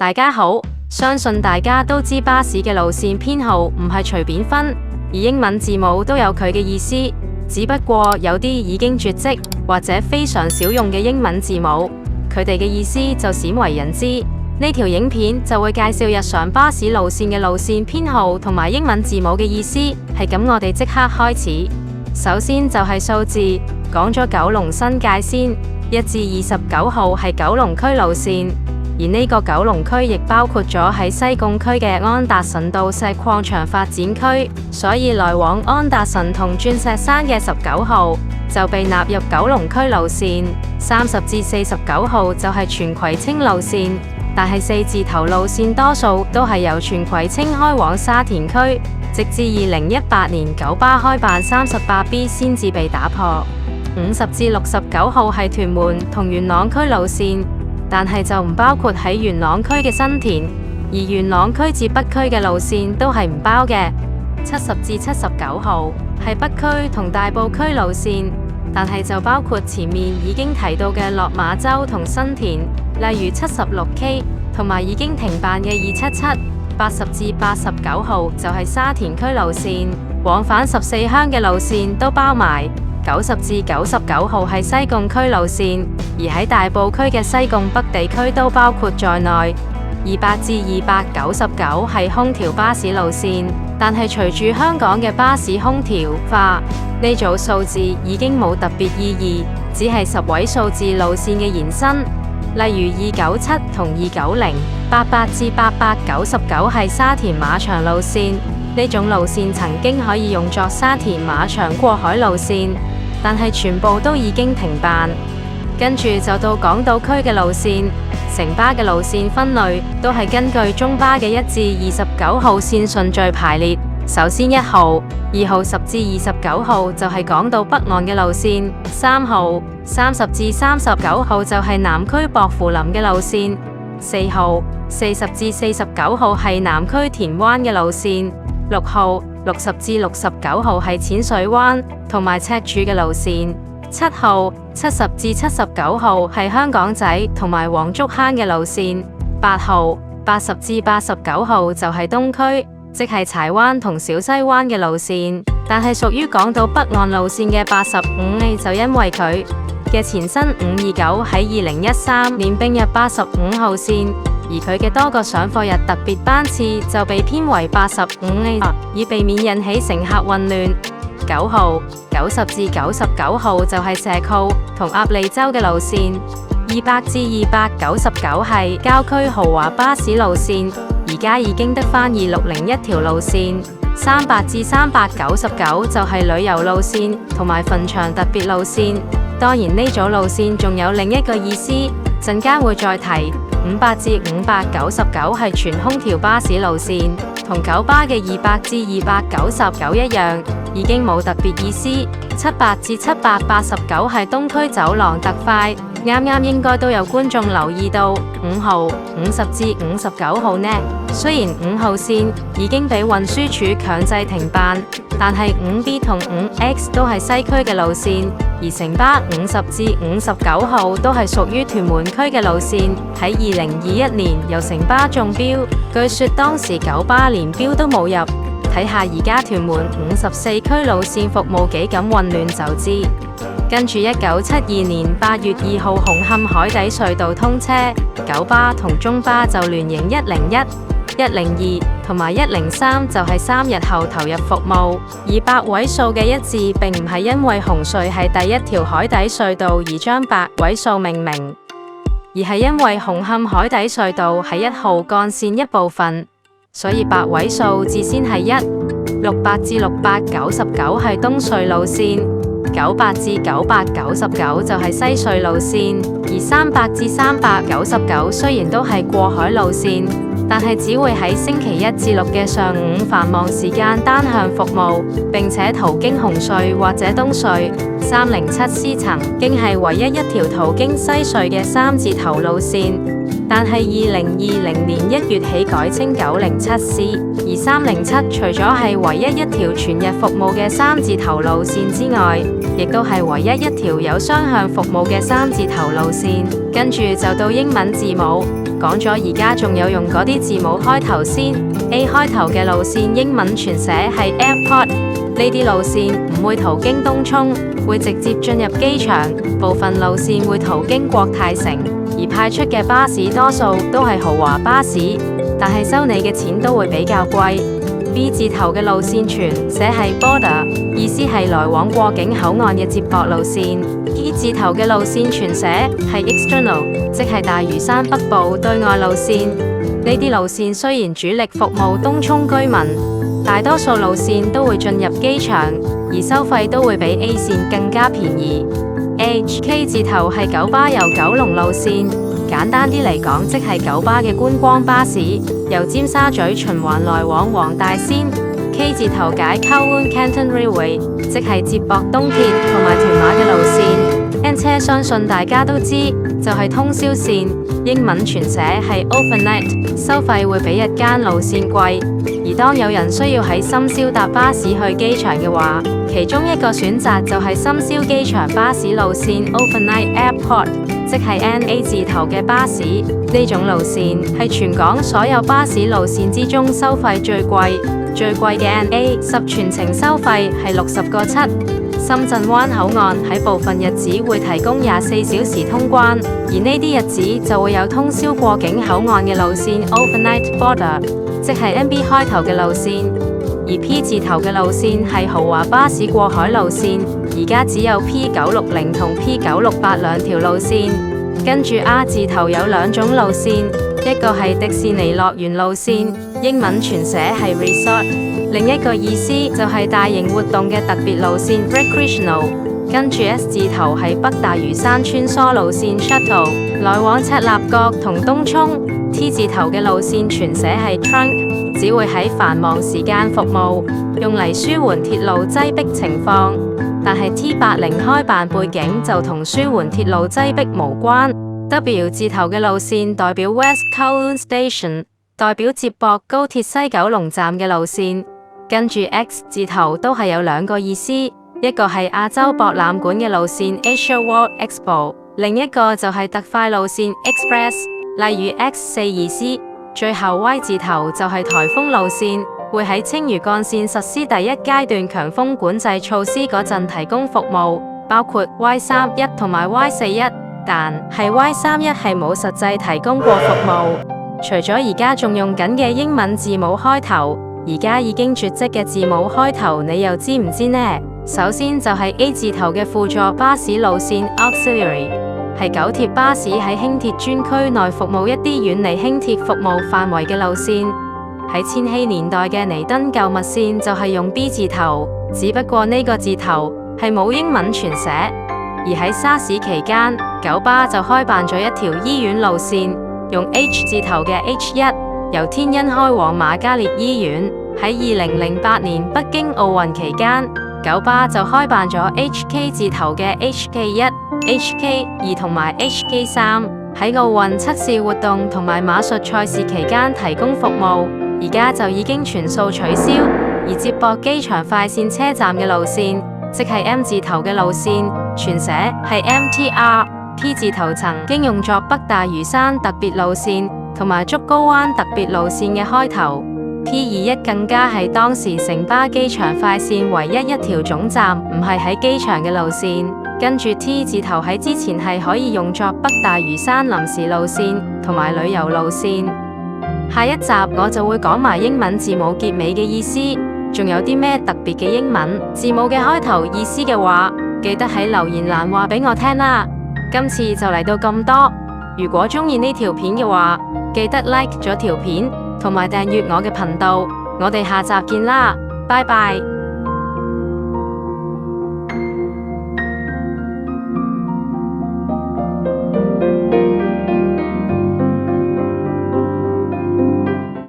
大家好，相信大家都知巴士嘅路線編號唔係隨便分，而英文字母都有佢嘅意思。只不過有啲已經絕跡或者非常少用嘅英文字母，佢哋嘅意思就鮮為人知。呢條影片就會介紹日常巴士路線嘅路線編號同埋英文字母嘅意思。係咁，我哋即刻開始。首先就係數字，講咗九龍新界先，1至29號係九龍區路線。而呢個九龍區亦包括咗喺西貢區嘅安達臣道石礦場發展區，所以來往安達臣同鑽石山嘅19號就被納入九龍區路線。30至49號就係荃葵青路線，但係4字頭路線多數都係由荃葵青開往沙田區，直至2018年九巴開辦 38B 先至被打破。50至69號係屯門同元朗區路線，但係就唔包括喺元朗區嘅新田，而元朗區至北區嘅路線都係唔包嘅。70至79號係北區同大埔區路線，但係就包括前面已經提到嘅落馬洲同新田，例如 76K 同埋已經停辦嘅277。80至89號就係沙田區路線，往返14鄉嘅路線都包埋。90至99號係西貢區路線，而喺大埔區嘅西貢北地區都包括在內。200至299係空調巴士路線，但係隨住香港嘅巴士空調化，呢組數字已經冇特別意義，只係10位數字路線嘅延伸。例如297同290。88至899係沙田馬場路線，呢種路線曾經可以用作沙田馬場過海路線，但係全部都已經停辦。跟住就到港島區嘅路線，城巴嘅路線分類都係根據中巴嘅1至29號線順序排列。首先1號、2號10至29號就係港島北岸嘅路線，3號30至39號就係南區薄扶林嘅路線，4號40至49號係南區田灣嘅路線，6號60至69號係淺水灣同埋赤柱嘅路線，7號70至79號係香港仔同埋黃竹坑嘅路線，8號80至89號就係東區，即係柴灣同小西灣嘅路線。但係屬於港島北岸路線嘅85A就因為佢嘅前身529喺2013年併入85號線，而佢嘅多個上課日特別班次就被編為85A，以避免引起乘客混亂。9號90至99號就係石澳同鴨脷洲嘅路線，200至299係郊區豪華巴士路線，而家已經得返2601條路線。300至399就係旅遊路線同埋墳場特別路線。當然呢組路線仲有另一個意思，陣間會再提。500至599係全空調巴士路線，同九巴嘅200至299一樣，已經冇特別意思。700至789係東區走廊特快，啱啱應該都有觀眾留意到。5號50至59號呢？雖然5號線已經俾運輸署強制停辦，但係5B 同5X 都係西區嘅路線，而城巴50至59號都係屬於屯門區嘅路線。喺2021年由城巴中標，據說當時九巴連標都冇入。睇下而家屯門54區路線服務幾咁混亂就知。跟住1972年8月2號紅磡海底隧道通車，九巴同中巴就聯營101、102同埋103就係3日後投入服務。而8位數嘅1字並唔係因為紅隧係第一條海底隧道而將8位數命名，而係因為紅磡海底隧道係1號幹線一部分，所以8位數字先係1。600至699係東隧路線，900至999就係西隧路線，而300至399雖然都係過海路線，但係只會喺星期1至6嘅上午繁忙時間單向服務，並且途經紅隧或者東隧。307C 曾經係唯一一條途經西隧嘅3字頭路線，但係2020年1月起改稱907C， 而307除咗係唯一一條全日服務嘅3字頭路線之外，亦都係唯一一條有雙向服務嘅3字頭路線。跟住就到英文字母。講咗而家仲有用嗰啲字母開頭先。A 開頭嘅路線英文全寫係 Airport， 呢啲路線唔會途經東涌，會直接進入機場。部分路線會途經國泰城，而派出嘅巴士多數都係豪華巴士，但係收你嘅錢都會比較貴。B 字頭嘅路線全寫係 Border， 意思係來往過境口岸嘅接駁路線。E 字頭嘅路線全寫係 External， 即係大嶼山北部對外路線。呢啲路線雖然主力服務東涌居民，大多數路線都會進入機場，而收費都會比 A 線更加便宜。K 字頭係九巴遊九龍路線，簡單啲嚟講，即係九巴嘅觀光巴士，由尖沙咀循環來往黃大仙。K 字頭解 Kowloon Canton Railway， 即係接駁東鐵同埋屯馬嘅路線。N 車相信大家都知，就係通宵線，英文全寫係 Overnight， 收費會比日間路線貴。而當有人需要喺深宵搭巴士去機場嘅話，其中一個選擇就係深宵機場巴士路線 Overnight Airport， 即係 NA 字頭嘅巴士。呢種路線係全港所有巴士路線之中收費最貴，最貴嘅 NA 10全程收費係60個7。深圳灣口岸喺部分日子會提供24小時通關，而呢啲日子就會有通宵過境口岸嘅路線 Overnight Border， 即係 MB 開頭嘅路線。而 P 字頭嘅路線係豪華巴士過海路線，而家只有 P960 同 P968 兩條路線。跟住 R 字頭有兩種路線，一個係迪士尼樂園路線，英文全寫係 Resort， 另一個意思就係大型活動嘅特別路線 Recreational。跟住 S 字頭係北大嶼山穿梭路線 Shuttle， 來往赤鱲角同東涌。T 字頭嘅路線全寫係 Trunk， 只會喺繁忙時間服務，用嚟舒緩鐵路擠迫情況。但係 T80 開辦背景就同舒緩鐵路擠迫無關。W 字頭嘅路線代表 West Kowloon Station， 代表接駁高鐵西九龍站嘅路線。跟住 X 字頭都係有兩個意思，一個係亞洲博覽館嘅路線 Asia World Expo， 另一個就係特快路線 Express， 例如 X42C。最後 Y 字頭就係颱風路線，會喺青嶼幹線實施第一階段強風管制措施嗰陣提供服務，包括 Y31 同埋 Y41， 但係 Y31係冇實際提供過服務。除咗而家仲用緊嘅英文字母開頭，而家已經絕跡嘅字母開頭，你又知唔知呢？首先就係 A 字頭嘅輔助巴士路線 Auxiliary， 係九鐵巴士喺輕鐵專區內服務一啲遠離輕鐵服務範圍嘅路線。喺千禧年代嘅彌敦購物線就係用 B 字頭，只不過呢個字頭係冇英文全寫。而喺沙士期間，九巴就開辦咗一條醫院路線，用 H 字頭嘅 H1， 由天恩開往瑪嘉烈醫院。喺2008年北京奧運期間，九巴就開辦咗 HK 字頭嘅 HK1、HK2 同埋 HK3， 喺奧運測試活動同埋馬術賽事期間提供服務。而家就已經全數取消，而接駁機場快線車站嘅路線，即係 M 字頭嘅路線，全寫係 MTR。P 字頭曾經用作北大嶼山特別路線同埋竹篙灣特別路線嘅開頭。P21更加係當時城巴機場快線唯一一條總站唔係喺機場嘅路線。跟住 T 字頭喺之前係可以用作北大嶼山臨時路線同埋旅遊路線。下一集我就會講埋英文字母結尾嘅意思，仲有啲咩特別嘅英文字母嘅開頭意思嘅話，記得喺留言欄話俾我聽啦。今次就嚟到咁多，如果中意呢條片嘅話，記得 like 咗條片同埋訂閱我嘅頻道。我哋下集見啦，拜拜。